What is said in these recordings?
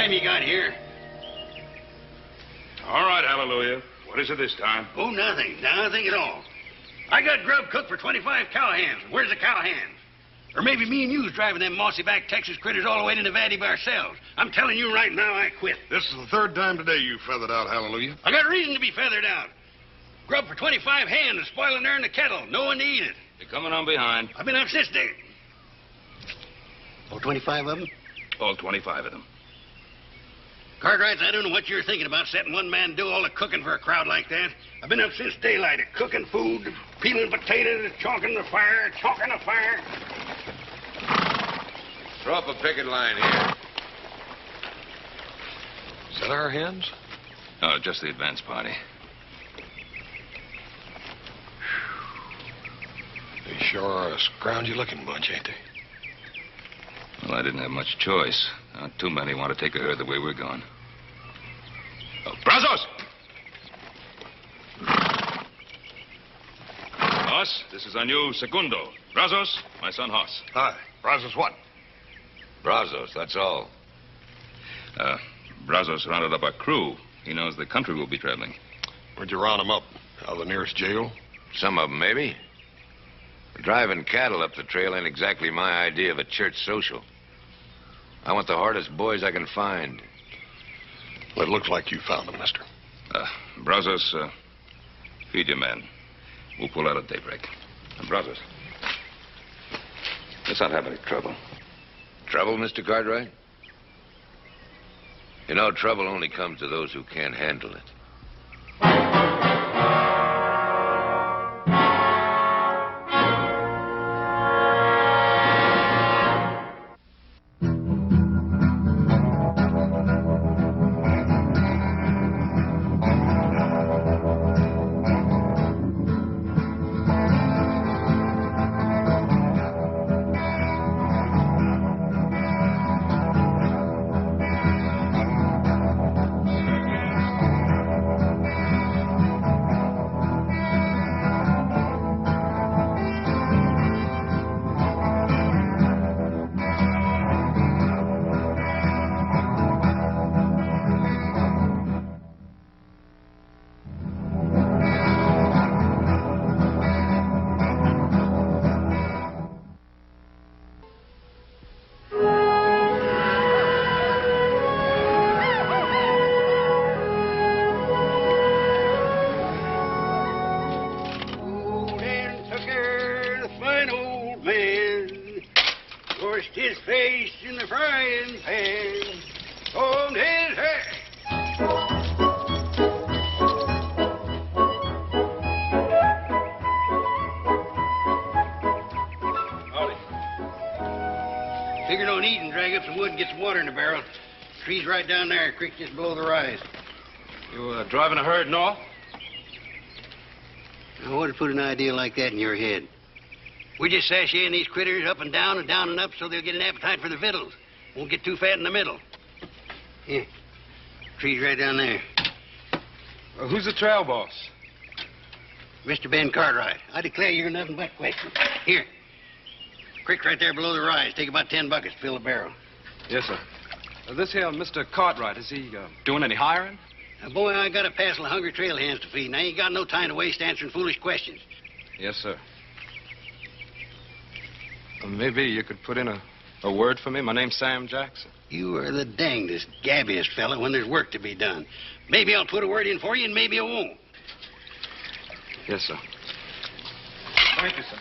time you got here? All right, Hallelujah. What is it this time? Oh, nothing. Nothing at all. I got grub cooked for 25 cowhands. Where's the cowhands? Or maybe me and you's driving them mossy-back Texas critters all the way to Nevada by ourselves. I'm telling you right now, I quit. This is the third time today you feathered out, Hallelujah. I got reason to be feathered out. Grub for 25 hands is spoiling there in the kettle. No one to eat it. You're coming on behind. I've been up since day. Oh, 25 of them? All 25 of them. Cartwright, I don't know what you're thinking about setting one man do all the cooking for a crowd like that. I've been up since daylight, cooking food, peeling potatoes, chalking the fire. Throw up a picket line here. Is that our hens? Oh, just the advance party. They sure are a scroungy-looking bunch, ain't they? Well, I didn't have much choice. Not too many want to take a herd the way we're going. Oh, Brazos! Hoss, this is our new segundo. Brazos, my son Hoss. Hi. Brazos what? Brazos, that's all. Brazos rounded up our crew. He knows the country we'll be traveling. Where'd you round them up? Out of the nearest jail? Some of them, maybe. Driving cattle up the trail ain't exactly my idea of a church social. I want the hardest boys I can find. Well, it looks like you found them, mister. Brazos, feed your men. We'll pull out at daybreak. And Brazos, let's not have any trouble. Trouble, Mr. Cartwright? You know, trouble only comes to those who can't handle it. His face in the frying pan, on his head. Howdy. Figured on eating, drag up some wood and get some water in the barrel. Tree's right down there, creek just below the rise. You driving a herd north? Now, what would put an idea like that in your head? We just sashaying these critters up and down up so they'll get an appetite for the victuals. Won't get too fat in the middle. Here. Tree's right down there. Who's the trail boss? Mr. Ben Cartwright. I declare you're nothing but questions. Here. Creek right there below the rise. Take about 10 buckets to fill the barrel. Yes, sir. This here Mr. Cartwright, is he doing any hiring? Now, boy, I got a passel of hungry trail hands to feed, and I ain't got no time to waste answering foolish questions. Yes, sir. Maybe you could put in a word for me. My name's Sam Jackson. You are the dangdest, gabbiest fella when there's work to be done. Maybe I'll put a word in for you, and maybe I won't. Yes, sir. Thank you, sir.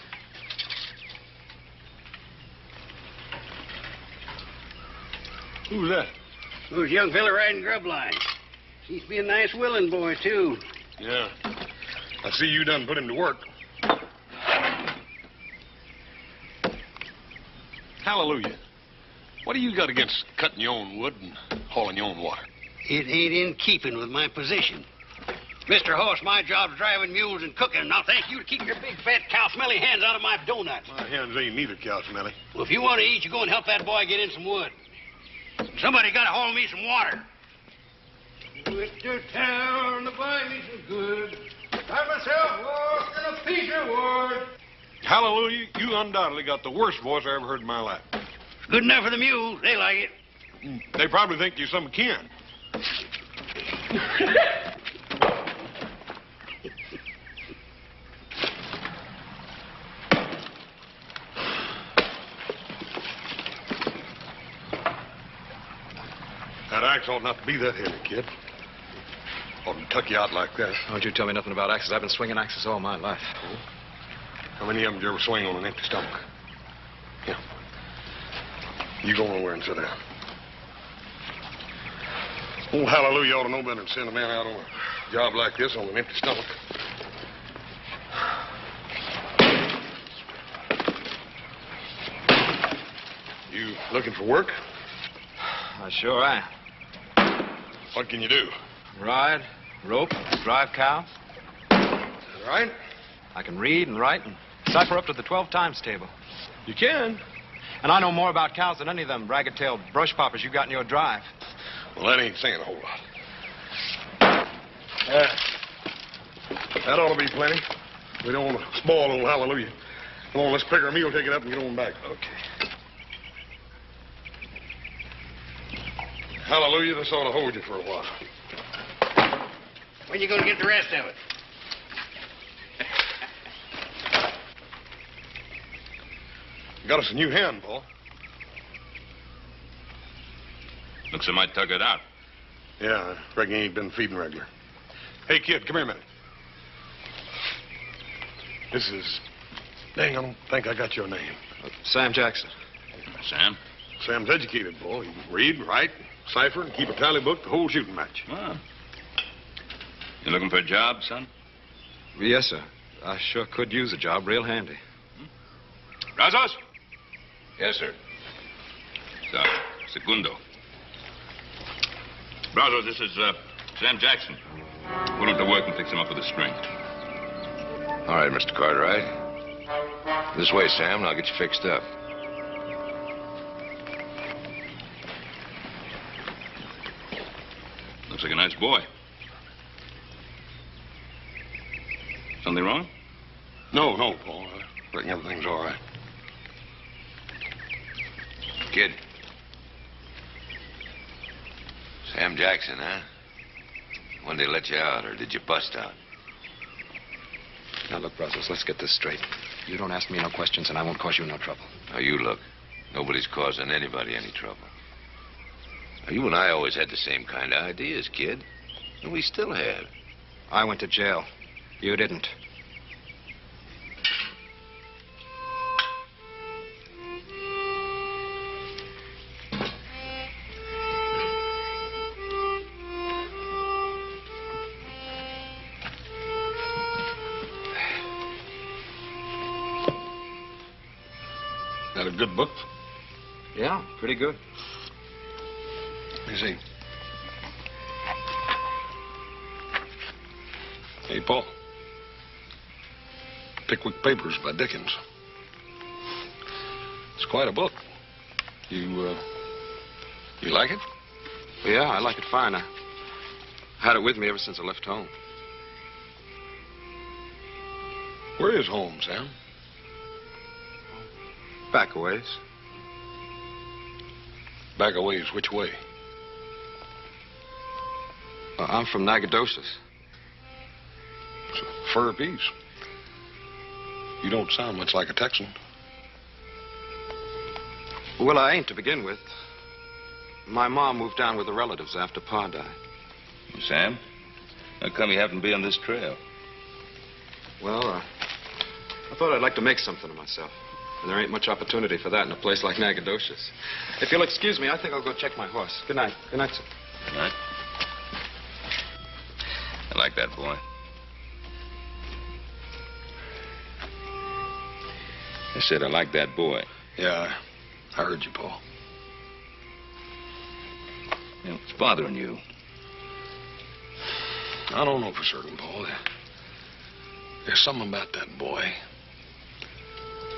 Who's that? Who's a young fella riding grub line? Seems to be a nice willing boy, too. Yeah. I see you done put him to work. Hallelujah. What do you got against cutting your own wood and hauling your own water? It ain't in keeping with my position. Mr. Hoss, my job's driving mules and cooking. Now, thank you to keep your big, fat, cow-smelly hands out of my donuts. My hands ain't neither cow smelly. Well, if you want to eat, you go and help that boy get in some wood. Somebody got to haul me some water. Went to town to buy me some goods. Got myself lost in a piece of wood. Hallelujah, you undoubtedly got the worst voice I ever heard in my life. Good enough for the mules. They like it. They probably think you're some kin. That axe ought not to be that heavy, kid. Ought to tuck you out like that. Don't you tell me nothing about axes. I've been swinging axes all my life. How many of them did you ever swing on an empty stomach? Yeah. You go nowhere and sit down. Oh, hallelujah, ought to know better than send a man out on a job like this on an empty stomach. You looking for work? I sure am. What can you do? Ride, rope, drive cows. All right? I can read and write and cipher up to the 12 times table. You can. And I know more about cows than any of them ragged-tailed brush poppers you got in your drive. Well, that ain't saying a whole lot. That ought to be plenty. We don't want to spoil old hallelujah. Come on, let's pick our meal, take it up, and get on back. Okay. Hallelujah, this ought to hold you for a while. When you gonna get the rest of it? Got us a new hand, Paul. Looks like I might tug it out. Yeah, I reckon he ain't been feeding regular. Hey, kid, come here a minute. This is... Dang, I don't think I got your name. Sam Jackson. Sam? Sam's educated, boy. He can read, write, cipher, and keep a tally book the whole shooting match. Well, you looking for a job, son? Yes, sir. I sure could use a job real handy. Brazos? Yes, sir. Segundo. Brazos, this is Sam Jackson. Put him to work and fix him up with a string. All right, Mr. Cartwright. This way, Sam, and I'll get you fixed up. Looks like a nice boy. Something wrong? No, Paul. I reckon everything's all right. Kid. Sam Jackson, huh? When did they let you out, or did you bust out? Now, look, Brazos, let's get this straight. You don't ask me no questions, and I won't cause you no trouble. Now, you look. Nobody's causing anybody any trouble. Now, you and I always had the same kind of ideas, kid. And we still have. I went to jail. You didn't. That a good book? Yeah, pretty good. Let me see. Hey, Paul. Pickwick Papers by Dickens. It's quite a book. You like it? Yeah, I like it fine. I had it with me ever since I left home. Where is home, Sam? Back a ways. Back a ways, which way? I'm from Nacogdoches. It's a fur piece. You don't sound much like a Texan. Well, I ain't to begin with. My mom moved down with the relatives after Pa died. Sam? How come you happen to be on this trail? Well, I thought I'd like to make something of myself. And there ain't much opportunity for that in a place like Nacogdoches. If you'll excuse me, I think I'll go check my horse. Good night. Good night, sir. Good night. I like that boy. I said I like that boy. Yeah, I heard you, Paul. Yeah, what's bothering you? I don't know for certain, Paul. There's something about that boy.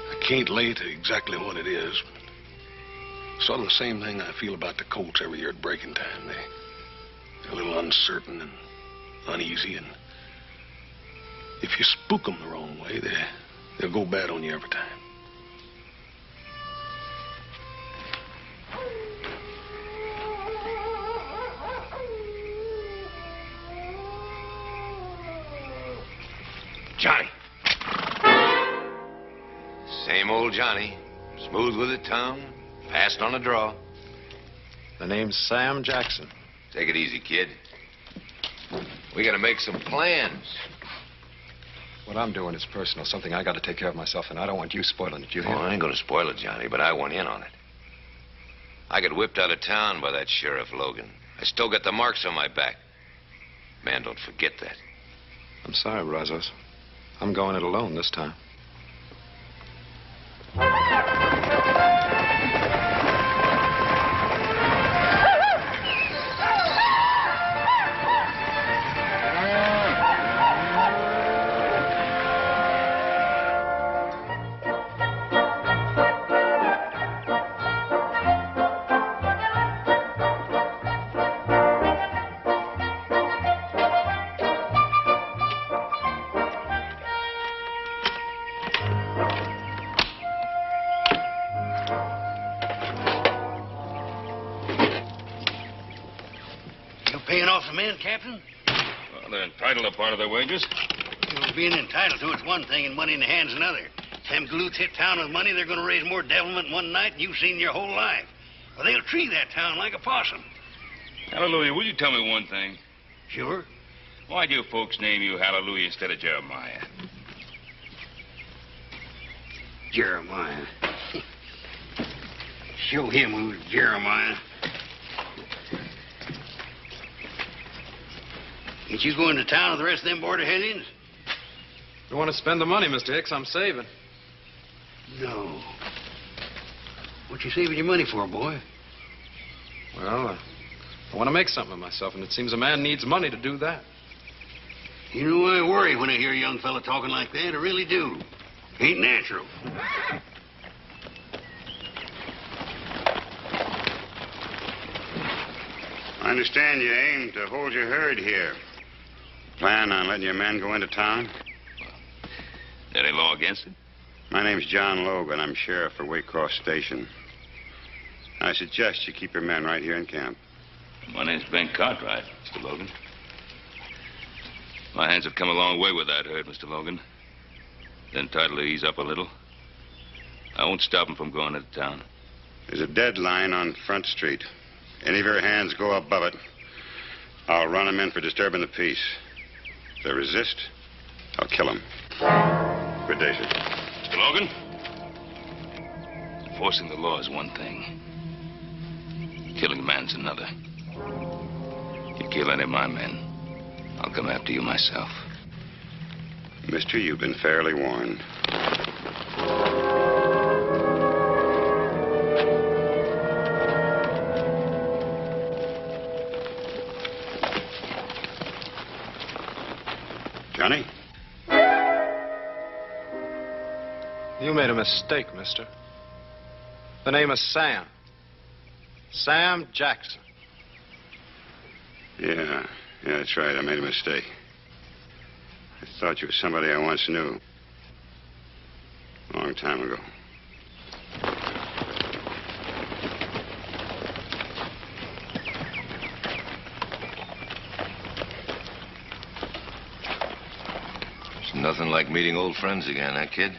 I can't lay to exactly what it is. Sort of the same thing I feel about the colts every year at breaking time. They're a little uncertain and uneasy, and if you spook them the wrong way, they'll go bad on you every time. Johnny. Same old Johnny. Smooth with the tongue. Fast on the draw. The name's Sam Jackson. Take it easy, kid. We gotta make some plans. What I'm doing is personal, something I got to take care of myself, and I don't want you spoiling it, you hear? Oh, I ain't gonna spoil it, Johnny, but I want in on it. I got whipped out of town by that Sheriff Logan. I still got the marks on my back. Man, don't forget that. I'm sorry, Brazos. I'm going it alone this time. Paying off the men, Captain? Well, they're entitled to part of their wages. You know, being entitled to it's one thing and money in the hand's another. Them galoots hit town with money, they're going to raise more devilment in one night than you've seen in your whole life. Well, they'll tree that town like a possum. Hallelujah, will you tell me one thing? Sure. Why'd your folks name you Hallelujah instead of Jeremiah? Jeremiah. Show him who's Jeremiah. Ain't you going to town with the rest of them border hellions? You want to spend the money, Mr. Hicks? I'm saving. No. What you saving your money for, boy? Well, I want to make something of myself, and it seems a man needs money to do that. You know, I worry when I hear a young fella talking like that. I really do. Ain't natural. I understand you aim to hold your herd here. Plan on letting your men go into town? There any law against it? My name's John Logan. I'm sheriff for Waycross Station. I suggest you keep your men right here in camp. My name's Ben Cartwright, Mr. Logan. My hands have come a long way with that herd, Mr. Logan. They're entitled to ease up a little. I won't stop them from going into town. There's a deadline on Front Street. Any of your hands go above it, I'll run them in for disturbing the peace. If they resist, I'll kill them. Good day, sir. Mr. Logan? Enforcing the law is one thing. Killing a man's another. You kill any of my men, I'll come after you myself. Mister, you've been fairly warned. Johnny? You made a mistake, mister. The name is Sam. Sam Jackson. Yeah, that's right. I made a mistake. I thought you were somebody I once knew. A long time ago. It's nothing like meeting old friends again, huh, kid?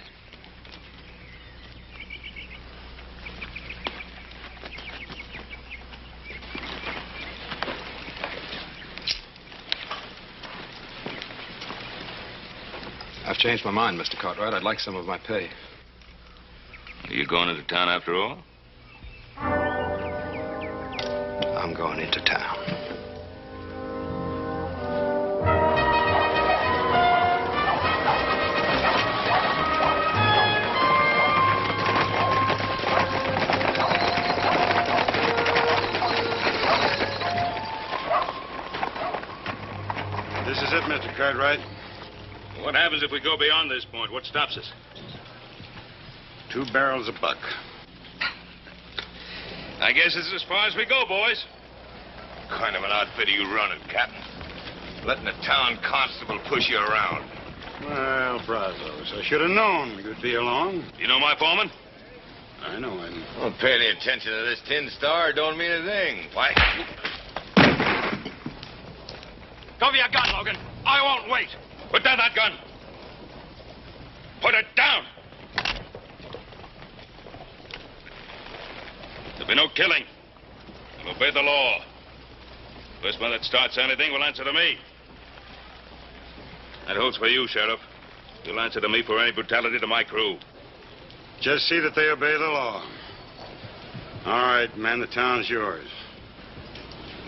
I've changed my mind, Mr. Cartwright. I'd like some of my pay. Are you going into town after all? I'm going into town. This is it, Mr. Cartwright. What happens if we go beyond this point? What stops us? 2 barrels a buck. I guess this is as far as we go, boys. What kind of an outfit are you running, Captain? Letting a town constable push you around. Well, Brazos, I should have known you'd be along. You know my foreman? I know him. Don't pay any attention to this tin star. Don't mean a thing. Why? Cover your gun, Logan. I won't wait. Put down that gun. Put it down! There'll be no killing. We'll obey the law. First one that starts anything will answer to me. That holds for you, Sheriff. You'll answer to me for any brutality to my crew. Just see that they obey the law. All right, man, the town's yours.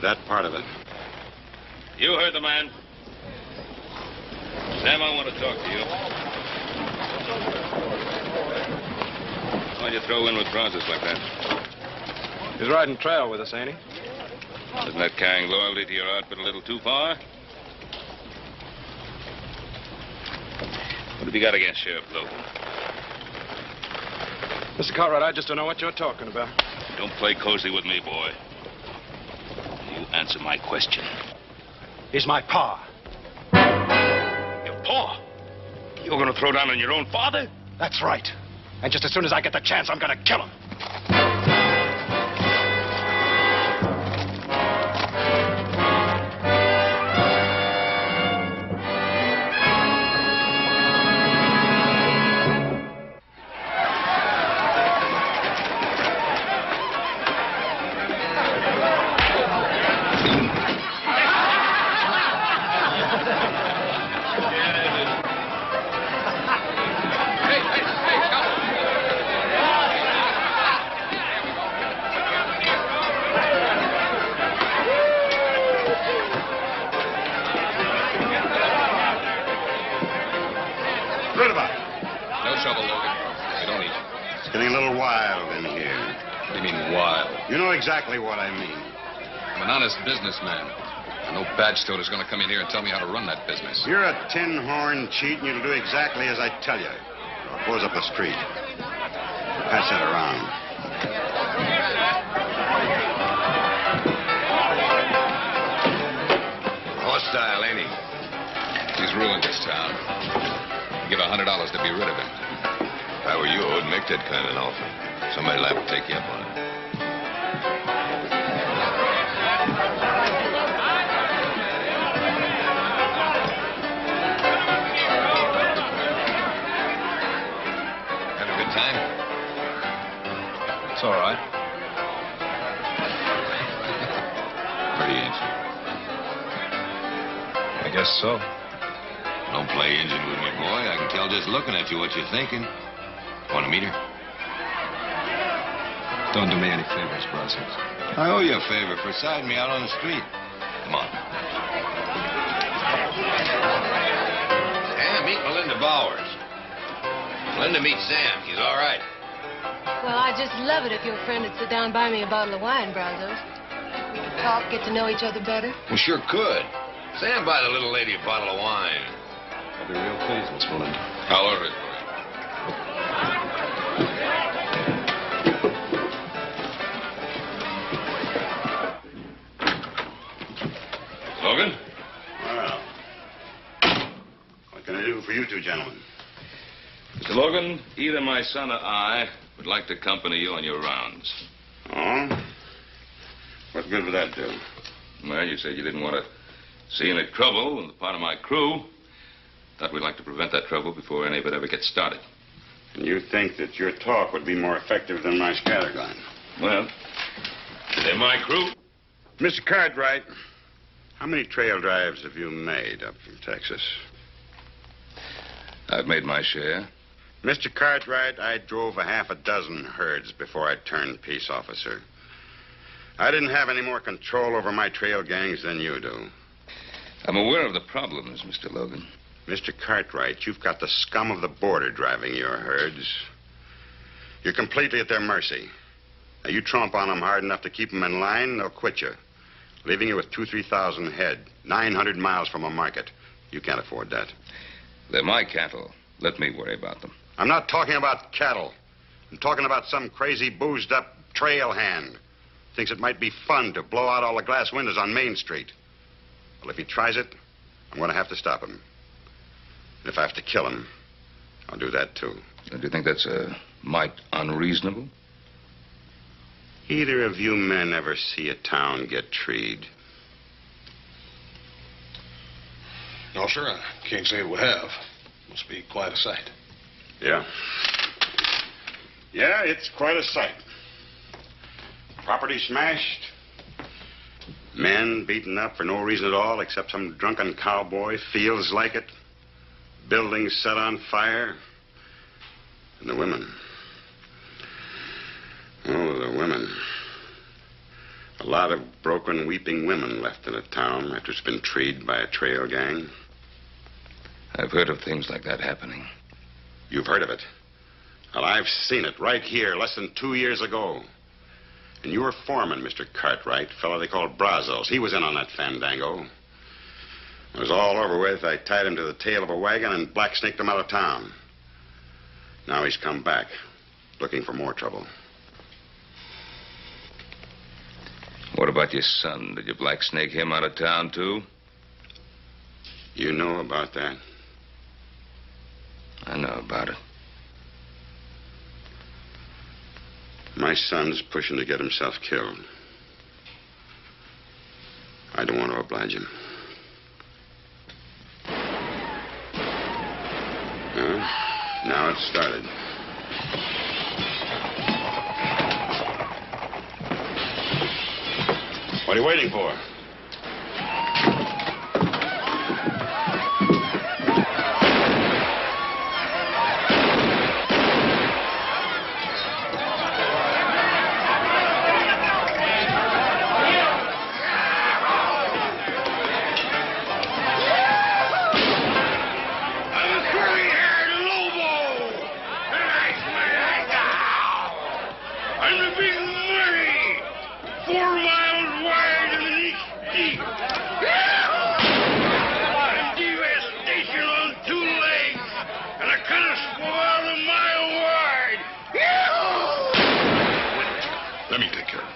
That part of it. You heard the man. Sam, I want to talk to you. Why'd you throw in with Francis like that? He's riding trail with us, ain't he? Isn't that carrying loyalty to your outfit a little too far? What have you got against Sheriff Logan? Mr. Cartwright, I just don't know what you're talking about. Don't play cozy with me, boy. You answer my question. He's my pa. Your paw? You're going to throw down on your own father? That's right. And just as soon as I get the chance, I'm going to kill him. Exactly what I mean. I'm an honest businessman. No badge toter is going to come in here and tell me how to run that business. You're a tin-horn cheat, and you'll do exactly as I tell you. Or close up the street. Pass that around. Hostile, ain't he? He's ruined this town. Give $100 to be rid of him. If I were you, I wouldn't make that kind of an offer. Somebody'll have to take you up on it. Time? It's all right. Pretty Injun. I guess so. Don't play Injun with me, boy. I can tell just looking at you what you're thinking. Want to meet her? Don't do me any favors, Bronson. I owe you a favor for siding me out on the street. Come on. Sam, meet Melinda Bowers. Melinda, meet Sam. He's all right. Well, I'd just love it if your friend would sit down and buy me a bottle of wine, Brazos. We could talk, get to know each other better. We sure could. Sam buy the little lady a bottle of wine. I'll be real pleased, Miss Melinda. I'll order it for you. Logan? Well, what can I do for you two gentlemen? Mr. Logan, either my son or I would like to accompany you on your rounds. Oh? What good would that do? Well, you said you didn't want to see any trouble on the part of my crew. Thought we'd like to prevent that trouble before any of it ever gets started. And you think that your talk would be more effective than my scattergun? Well, they're my crew. Mr. Cartwright, how many trail drives have you made up from Texas? I've made my share. Mr. Cartwright, I drove a half a dozen herds before I turned peace officer. I didn't have any more control over my trail gangs than you do. I'm aware of the problems, Mr. Logan. Mr. Cartwright, you've got the scum of the border driving your herds. You're completely at their mercy. Now, you tromp on them hard enough to keep them in line, they'll quit you, leaving you with 2,000-3,000 head, 900 miles from a market. You can't afford that. They're my cattle. Let me worry about them. I'm not talking about cattle. I'm talking about some crazy, boozed-up trail hand. Thinks it might be fun to blow out all the glass windows on Main Street. Well, if he tries it, I'm going to have to stop him. And if I have to kill him, I'll do that, too. Do you think that's a mite unreasonable? Either of you men ever see a town get treed? No, sir. I can't say we have. Must be quite a sight. Yeah. Yeah, it's quite a sight. Property smashed. Men beaten up for no reason at all except some drunken cowboy feels like it. Buildings set on fire. And the women. Oh, the women. A lot of broken, weeping women left in a town after it's been treed by a trail gang. I've heard of things like that happening. You've heard of it? Well, I've seen it right here less than 2 years ago. And your foreman, Mr. Cartwright, fellow they called Brazos, he was in on that fandango. When it was all over with, I tied him to the tail of a wagon and black-snaked him out of town. Now he's come back, looking for more trouble. What about your son? Did you black snake him out of town, too? You know about that? I know about it. My son's pushing to get himself killed. I don't want to oblige him. Well, now it's started. What are you waiting for? Let me take care of it.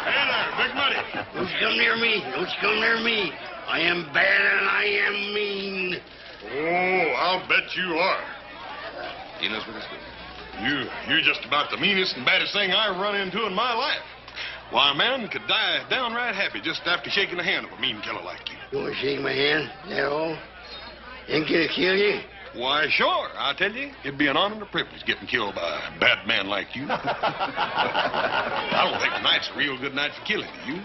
Hey there, Big Muddy. Don't you come near me. Don't you come near me. I am bad and I am mean. Oh, I'll bet you are. He knows what he's doing. You're just about the meanest and baddest thing I've run into in my life. Why, a man could die downright happy just after shaking the hand of a mean killer like you. You want to shake my hand? That all? Ain't gonna kill you? Why, sure. I tell you, it'd be an honor and a privilege getting killed by a bad man like you. I don't think tonight's a real good night for killing, do you?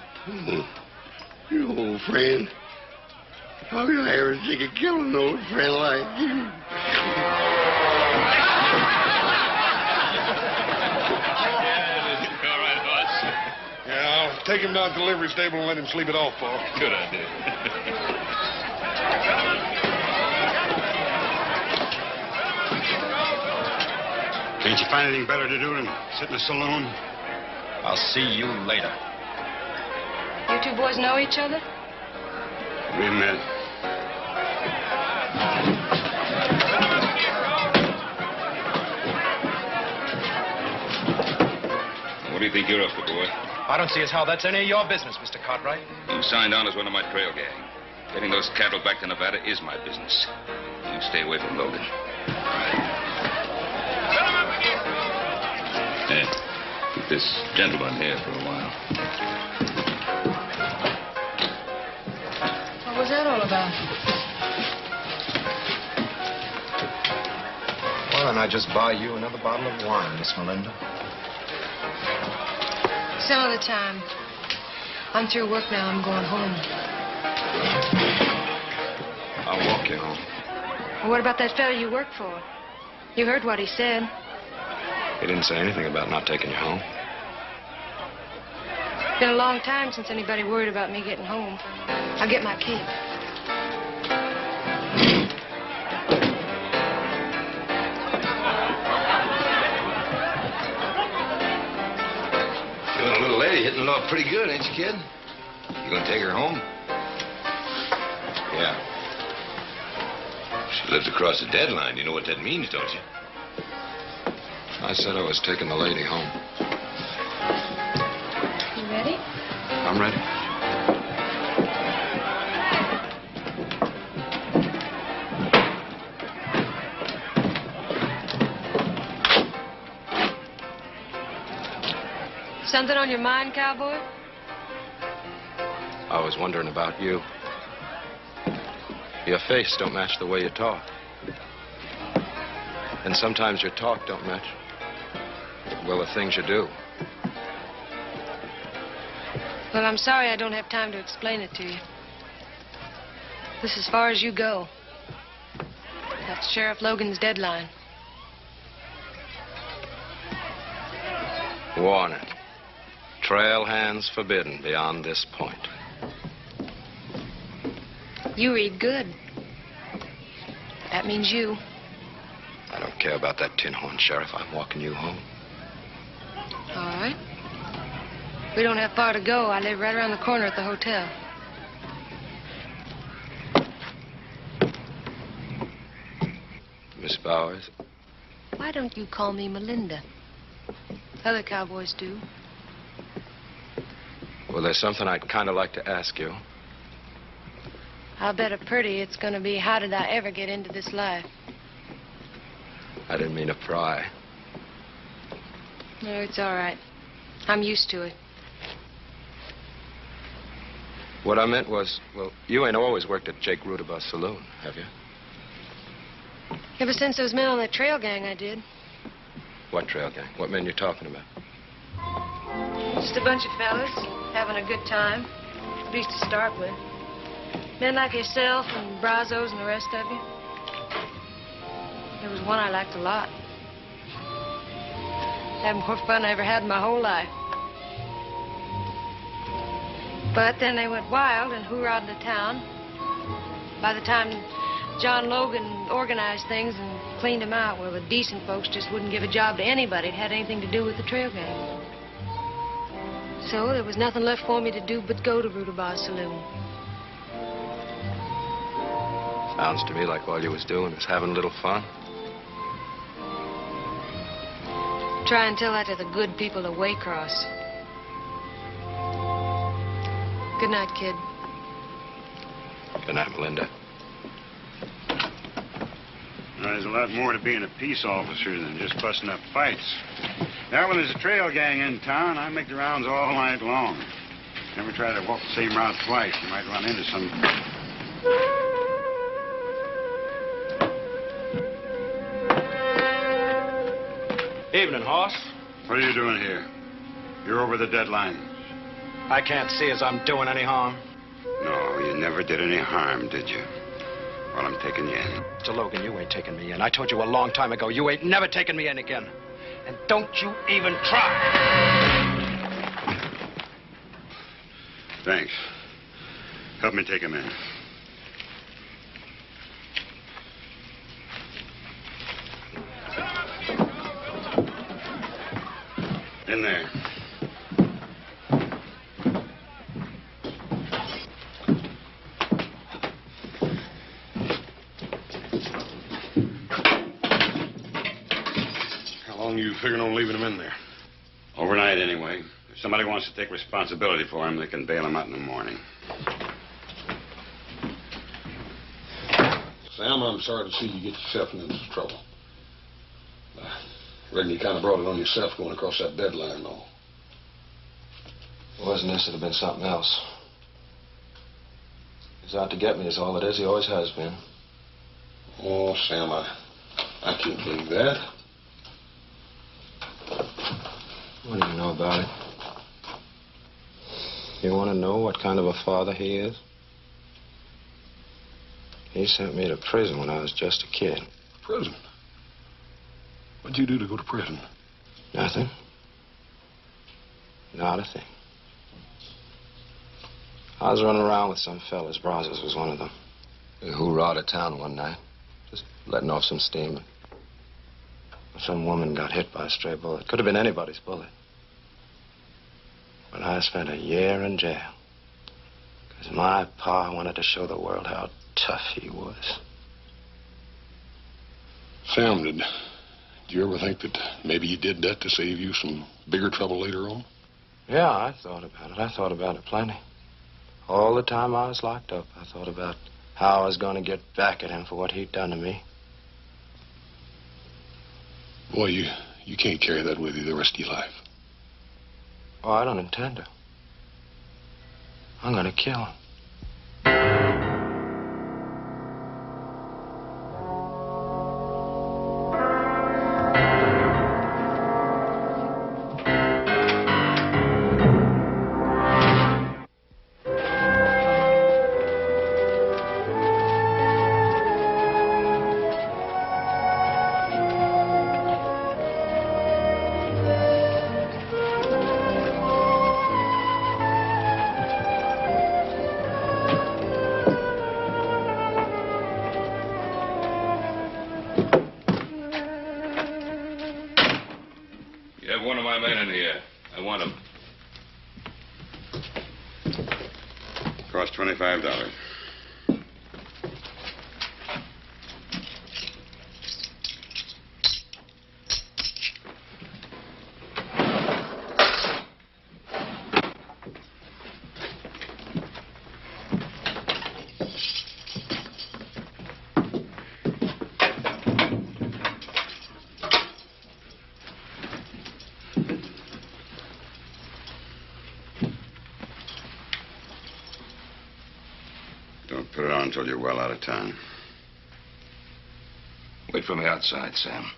You old friend. How could I ever think of killing an old friend like you? All right, boss. Yeah, I'll take him down to the livery stable and let him sleep it off, Paul. Good idea. Can't you find anything better to do than sit in a saloon? I'll see you later. You two boys know each other? We met. What do you think you're up to, boy? I don't see as how that's any of your business, Mr. Cartwright. You signed on as one of my trail gang. Getting those cattle back to Nevada is my business. You stay away from Logan. Hey, keep this gentleman here for a while. What was that all about? Why don't I just buy you another bottle of wine, Miss Melinda? Some other time. I'm through work now. I'm going home. I'll walk you home. Well, what about that fellow you work for? You heard what he said. He didn't say anything about not taking you home. It's been a long time since anybody worried about me getting home. I'll get my key. Feeling a little lady hitting it off pretty good, ain't you, kid? You gonna take her home? Yeah. She lives across the deadline. You know what that means, don't you? I said I was taking the lady home. You ready? I'm ready. Something on your mind, cowboy? I was wondering about you. Your face don't match the way you talk. And sometimes your talk don't match, well, the things you do. Well, I'm sorry I don't have time to explain it to you. This is as far as you go. That's Sheriff Logan's deadline. Warning. Trail hands forbidden beyond this point. You read good. That means you. I don't care about that tin horn, Sheriff. I'm walking you home. All right. We don't have far to go. I live right around the corner at the hotel. Miss Bowers? Why don't you call me Melinda? Other cowboys do. Well, there's something I'd kind of like to ask you. I'll bet a pretty it's going to be, how did I ever get into this life? I didn't mean to pry. No, it's all right. I'm used to it. What I meant was, well, you ain't always worked at Jake Rudaba's saloon, have you? Ever since those men on the trail gang, I did. What trail gang? What men you talking about? Just a bunch of fellas having a good time, at least to start with. Men like yourself and Brazos and the rest of you. There was one I liked a lot. Had more fun I ever had in my whole life. But then they went wild and hoorah'd the town. By the time John Logan organized things and cleaned them out, well, the decent folks just wouldn't give a job to anybody that had anything to do with the trail gang. So there was nothing left for me to do but go to Rudaba's saloon. Sounds to me like all you was doing was having a little fun. Try and tell that to the good people of Waycross. Good night, kid. Good night, Melinda. There's a lot more to being a peace officer than just busting up fights. Now, when there's a trail gang in town, I make the rounds all night long. Never try to walk the same route twice. You might run into some... Evening, Hoss. What are you doing here? You're over the deadline. I can't see as I'm doing any harm. No, you never did any harm, did you? Well, I'm taking you in. Mr. Logan, you ain't taking me in. I told you a long time ago, you ain't never taking me in again. And don't you even try. Thanks. Help me take him in. In there. How long you figuring on leaving him in there? Overnight, anyway. If somebody wants to take responsibility for him, they can bail him out in the morning. Sam, I'm sorry to see you get yourself into this trouble. I reckon you kind of brought it on yourself going across that deadline, though. It wasn't this, it'd have been something else. He's out to get me is all it is. He always has been. Oh, Sam, I can't believe that. What do you know about it? You want to know what kind of a father he is? He sent me to prison when I was just a kid. Prison? What'd you do to go to prison? Nothing. Not a thing. I was running around with some fellas. Brazos was one of them. We hoorah'd at town one night, just letting off some steam. Some woman got hit by a stray bullet. Could have been anybody's bullet. But I spent a year in jail. Because my pa wanted to show the world how tough he was. Sam, did you ever think that maybe you did that to save you some bigger trouble later on? Yeah, I thought about it. I thought about it plenty. All the time I was locked up, I thought about how I was going to get back at him for what he'd done to me. Boy, you can't carry that with you the rest of your life. Oh, I don't intend to. I'm going to kill him. cost $25. Don't put it on until you're well out of town. Wait for me outside, Sam.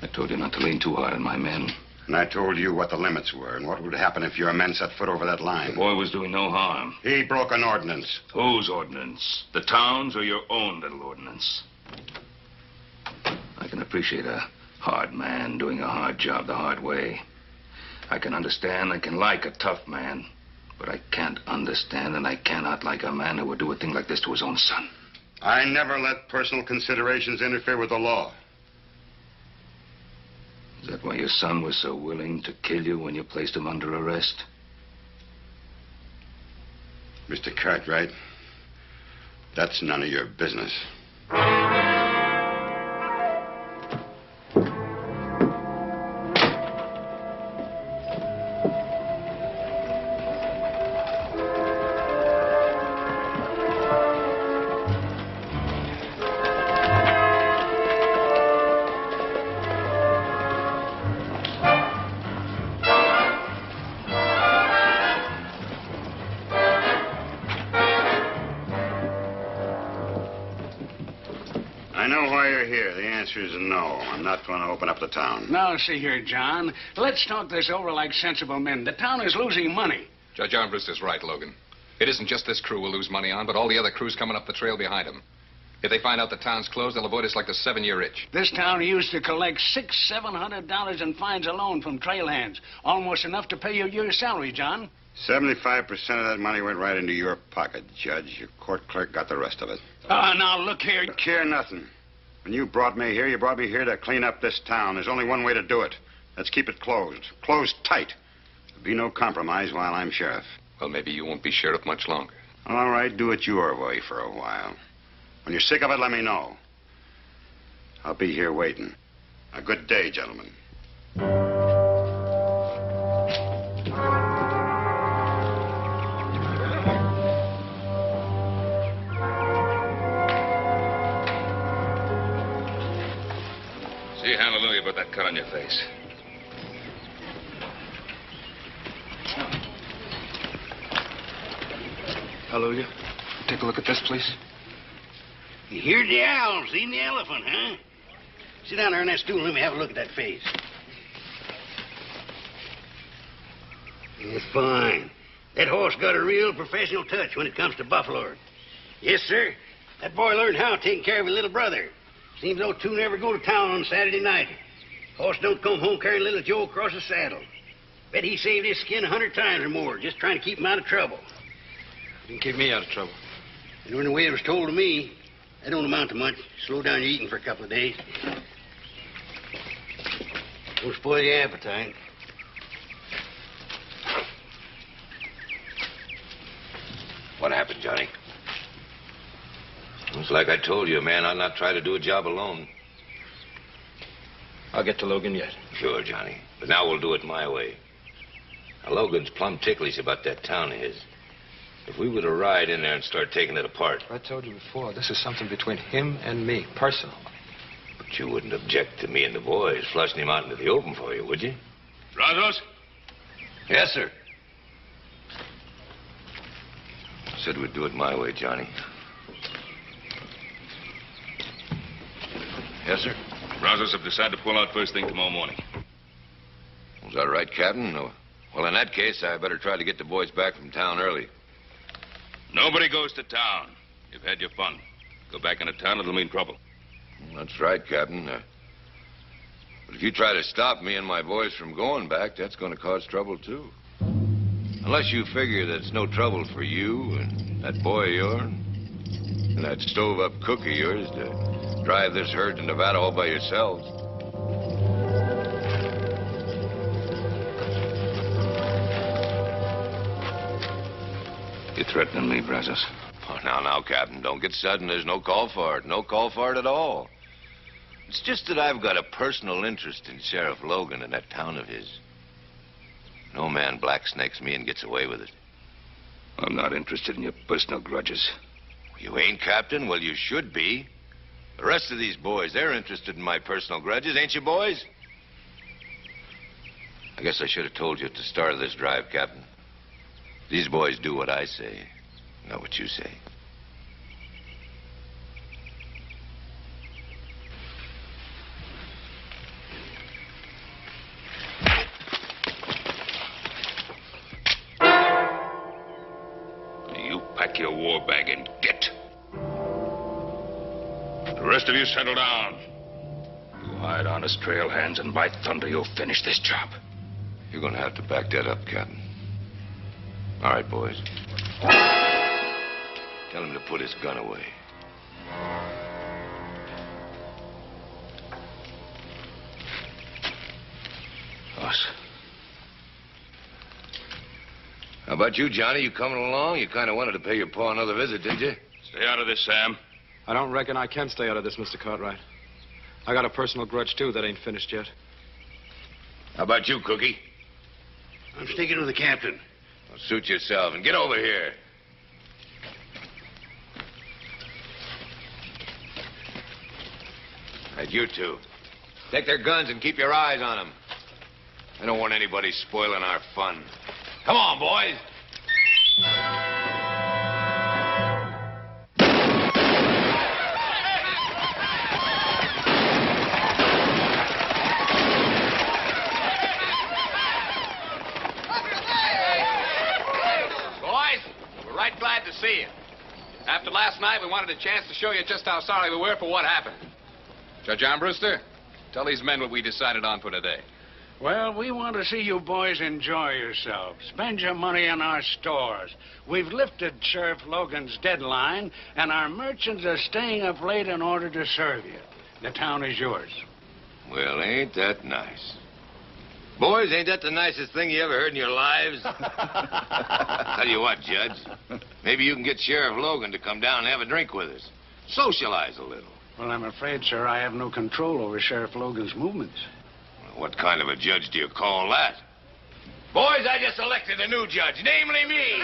I told you not to lean too hard on my men. And I told you what the limits were and what would happen if your men set foot over that line. The boy was doing no harm. He broke an ordinance. Whose ordinance? The town's or your own little ordinance? I can appreciate a hard man doing a hard job the hard way. I can understand, I can like a tough man. But I can't understand and I cannot like a man who would do a thing like this to his own son. I never let personal considerations interfere with the law. Is that why your son was so willing to kill you when you placed him under arrest? Mr. Cartwright, that's none of your business. I know why you're here. The answer is no. I'm not going to open up the town. Now, see here, John. Let's talk this over like sensible men. The town is losing money. Judge Armbrust is right, Logan. It isn't just this crew we'll lose money on, but all the other crews coming up the trail behind them. If they find out the town's closed, they'll avoid us like the 7-year itch. This town used to collect $600-700 in fines alone from trail hands. Almost enough to pay you your salary, John. 75% of that money went right into your pocket, Judge. Your court clerk got the rest of it. Now, look here. Care nothing. When you brought me here, you brought me here to clean up this town. There's only one way to do it. Let's keep it closed. Closed tight. There'll be no compromise while I'm sheriff. Well, maybe you won't be sheriff much longer. All right, do it your way for a while. When you're sick of it, let me know. I'll be here waiting. A good day, gentlemen. Say hallelujah about that cut on your face. Hallelujah. Take a look at this, please. You heard the owl, seen the elephant, huh? Sit down there on that stool and let me have a look at that face. It's fine. That horse got a real professional touch when it comes to buffalo. Yes, sir. That boy learned how taking care of his little brother. Seems those two never go to town on Saturday night. Horse don't come home carrying little Joe across the saddle. Bet he saved his skin 100 times or more just trying to keep him out of trouble. You can keep me out of trouble. And when the way it was told to me, that don't amount to much. Slow down your eating for a couple of days. Don't spoil your appetite. What happened, Johnny? It's like I told you, man, I'll not try to do a job alone. I'll get to Logan yet. Sure, Johnny. But now we'll do it my way. Now, Logan's plumb ticklish about that town of his. If we were to ride in there and start taking it apart. I told you before, this is something between him and me, personal. But you wouldn't object to me and the boys flushing him out into the open for you, would you? Brazos? Yes, sir. Said we'd do it my way, Johnny. Yes, sir. Brazos have decided to pull out first thing tomorrow morning. Was that right, Captain? Well, in that case, I better try to get the boys back from town early. Nobody goes to town. You've had your fun. Go back into town, it'll mean trouble. That's right, Captain. But if you try to stop me and my boys from going back, that's going to cause trouble, too. Unless you figure that it's no trouble for you and that boy of yours and that stove-up cook of yours to drive this herd to Nevada all by yourselves. threatening me, Brazos? Oh, now, Captain, don't get sudden. There's no call for it. No call for it at all. It's just that I've got a personal interest in Sheriff Logan and that town of his. No man blacksnakes me and gets away with it. I'm not interested in your personal grudges. You ain't, Captain? Well, you should be. The rest of these boys, they're interested in my personal grudges, ain't you, boys? I guess I should have told you at the start of this drive, Captain. These boys do what I say, not what you say. You pack your war bag and get. The rest of you settle down. You hide on us trail hands, and by thunder, you'll finish this job. You're gonna have to back that up, Captain. All right, boys. Tell him to put his gun away. Boss. How about you, Johnny? You coming along? You kind of wanted to pay your pa another visit, did you? Stay out of this, Sam. I don't reckon I can stay out of this, Mr. Cartwright. I got a personal grudge, too, that ain't finished yet. How about you, Cookie? I'm sticking with the captain. Well, suit yourself and get over here. And you two. Take their guns and keep your eyes on them. I don't want anybody spoiling our fun. Come on, boys. Right glad to see you. After last night, we wanted a chance to show you just how sorry we were for what happened. Judge Armbruster, tell these men what we decided on for today. Well, we want to see you boys enjoy yourselves. Spend your money in our stores. We've lifted Sheriff Logan's deadline, and our merchants are staying up late in order to serve you. The town is yours. Well, ain't that nice? Boys, ain't that the nicest thing you ever heard in your lives? Tell you what, Judge. Maybe you can get Sheriff Logan to come down and have a drink with us. Socialize a little. Well, I'm afraid, sir, I have no control over Sheriff Logan's movements. What kind of a judge do you call that? Boys, I just elected a new judge, namely me.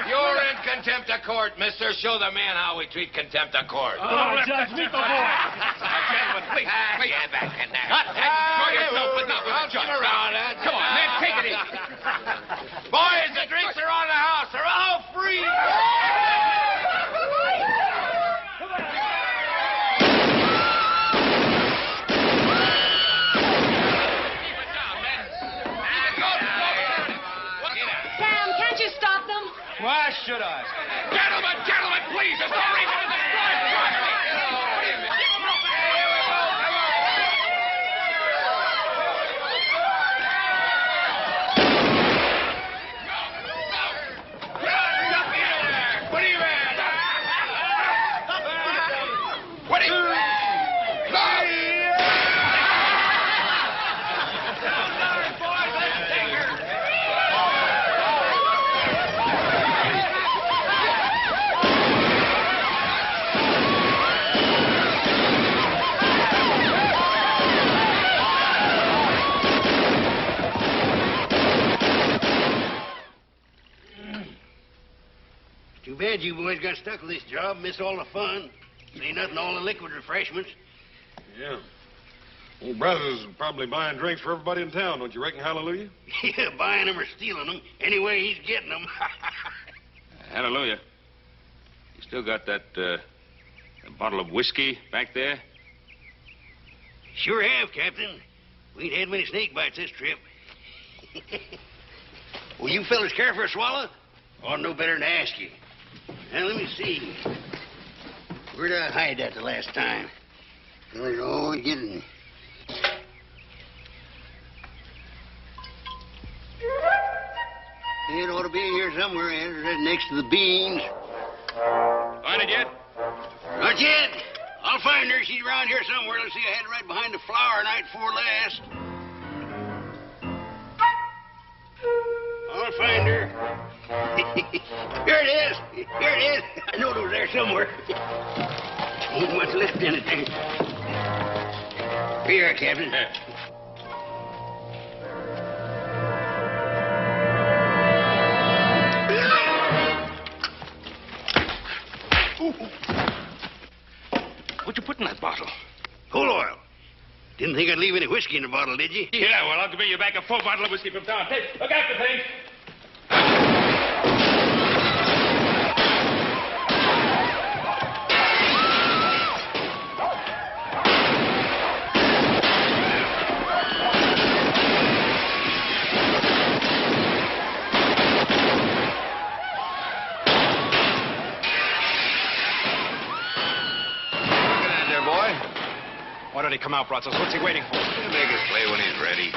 You're in contempt of court, mister. Show the man how we treat contempt of court. Judge, meet the boy. Gentlemen, please. Get back in there. Enjoy yourself, but not with the judge. Come on, man, take it easy. Boys, the drinks are on the house. They're all free. Why should I? Gentlemen, please. There's no reason to destroy property. What are you at? What are you at? Too bad you boys got stuck with this job. Miss all the fun. Ain't nothing, all the liquid refreshments. Yeah. Old Brazos is probably buying drinks for everybody in town, don't you reckon, Hallelujah? Yeah, buying them or stealing them. Anyway, he's getting them. Hallelujah. You still got that bottle of whiskey back there? Sure have, Captain. We ain't had many snake bites this trip. Well, you fellas care for a swallow? Ought to know better than to ask you. Now, let me see. Where'd I hide that the last time? Fellas are always getting me. It ought to be here somewhere, right next to the beans. Find it yet? Not yet. I'll find her. She's around here somewhere. Let's see, I had her right behind the flower night before last. I'll find her. Here it is. Here it is. I know it was there somewhere. Ain't much left in it. Here you are, Captain. What'd you put in that bottle? Coal oil. Didn't think I'd leave any whiskey in the bottle, did you? Yeah, well, I'll bring you back a full bottle of whiskey from town. Hey, look after things. Why don't he come out, Brazos? What's he waiting for? He'll make his play when he's ready.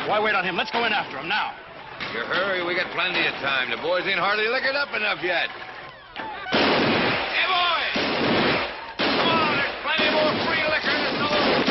Why wait on him? Let's go in after him now. You hurry, we got plenty of time. The boys ain't hardly liquored up enough yet. Hey, boys! Come on, there's plenty more free liquor in the saloon.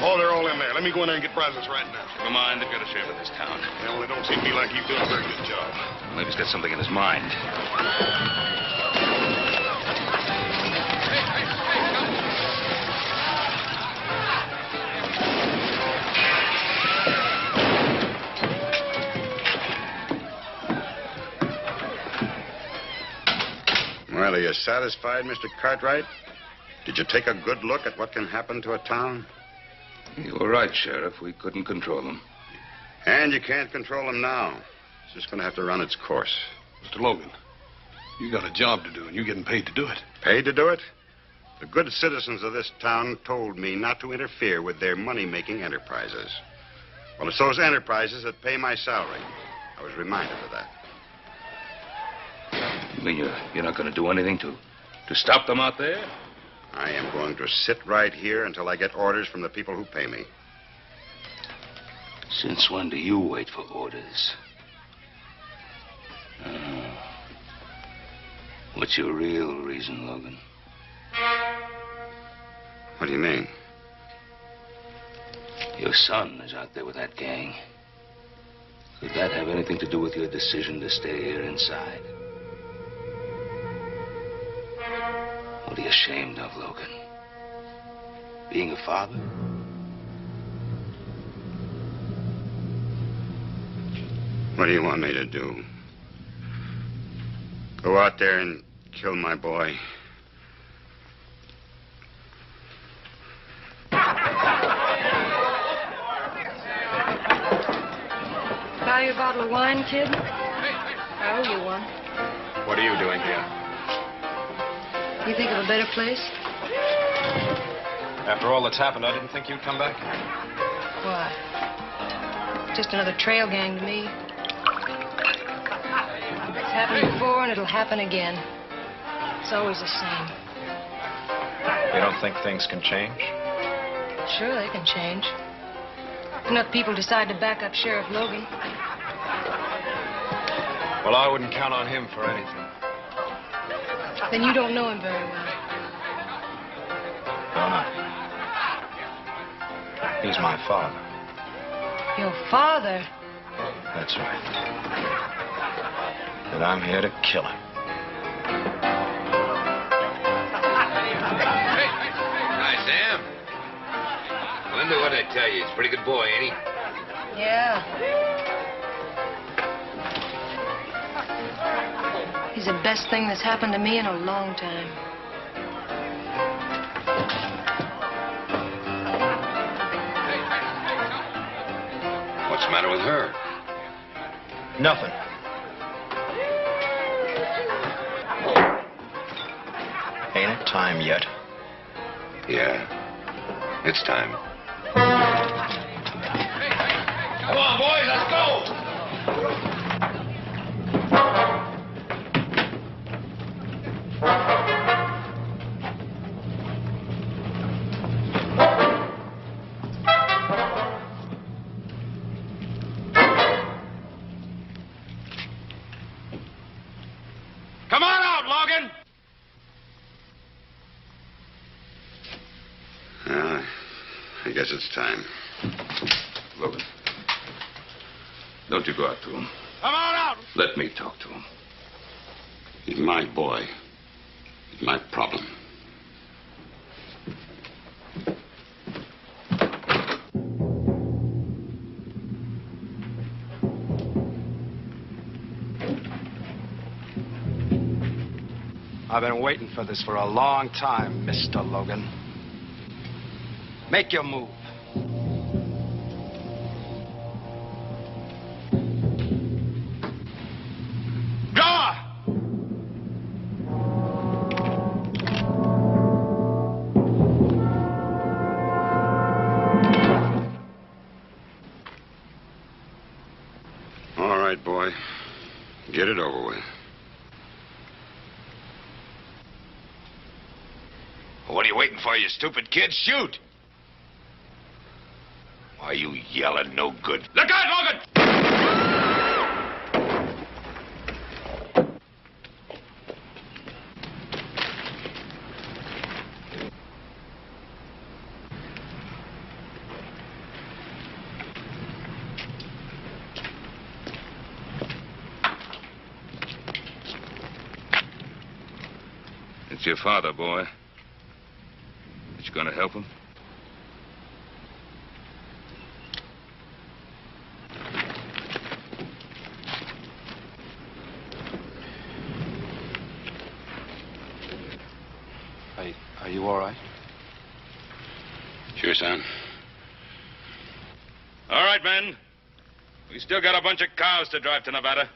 Oh, they're all in there. Let me go in there and get Brazos right now. Come on, they've got a share of this town. Yeah, well, it don't seem to me like he's doing a very good job. Maybe he's got something in his mind. Well, are you satisfied, Mr. Cartwright? Did you take a good look at what can happen to a town? You were right, Sheriff. We couldn't control him. And you can't control them now. It's just going to have to run its course. Mr. Logan, you got a job to do, and you're getting paid to do it. Paid to do it? The good citizens of this town told me not to interfere with their money-making enterprises. Well, it's those enterprises that pay my salary. I was reminded of that. You mean you're not going to do anything to stop them out there? I am going to sit right here until I get orders from the people who pay me. Since when do you wait for orders? What's your real reason, Logan? What do you mean? Your son is out there with that gang. Could that have anything to do with your decision to stay here inside? What are you ashamed of, Logan? Being a father? What do you want me to do? Go out there and kill my boy? Buy you a bottle of wine, kid? I owe you one. What are you doing here? You think of a better place? After all that's happened, I didn't think you'd come back. Why? Just another trail gang to me. It's happened before and it'll happen again. It's always the same. You don't think things can change? Sure, they can change. Enough people decide to back up Sheriff Logan. Well, I wouldn't count on him for anything. Then you don't know him very well. No, no. He's my father. Your father? That's right. And I'm here to kill him. Hi, Sam. Wonder what I tell you. He's a pretty good boy, ain't he? Yeah. He's the best thing that's happened to me in a long time. What's the matter with her? Nothing. Ain't it time yet? Yeah. It's time. Come on, boys, let's go! Guess it's time. Logan, don't you go out to him. Come on out! Let me talk to him. He's my boy. He's my problem. I've been waiting for this for a long time, Mr. Logan. Make your move. All right, boy. Get it over with. What are you waiting for, you stupid kid? Shoot! Why are you yelling no good? Look out, Logan! It's your father, boy. You gonna help him? Are you all right? Sure, son. All right, men. We still got a bunch of cows to drive to Nevada.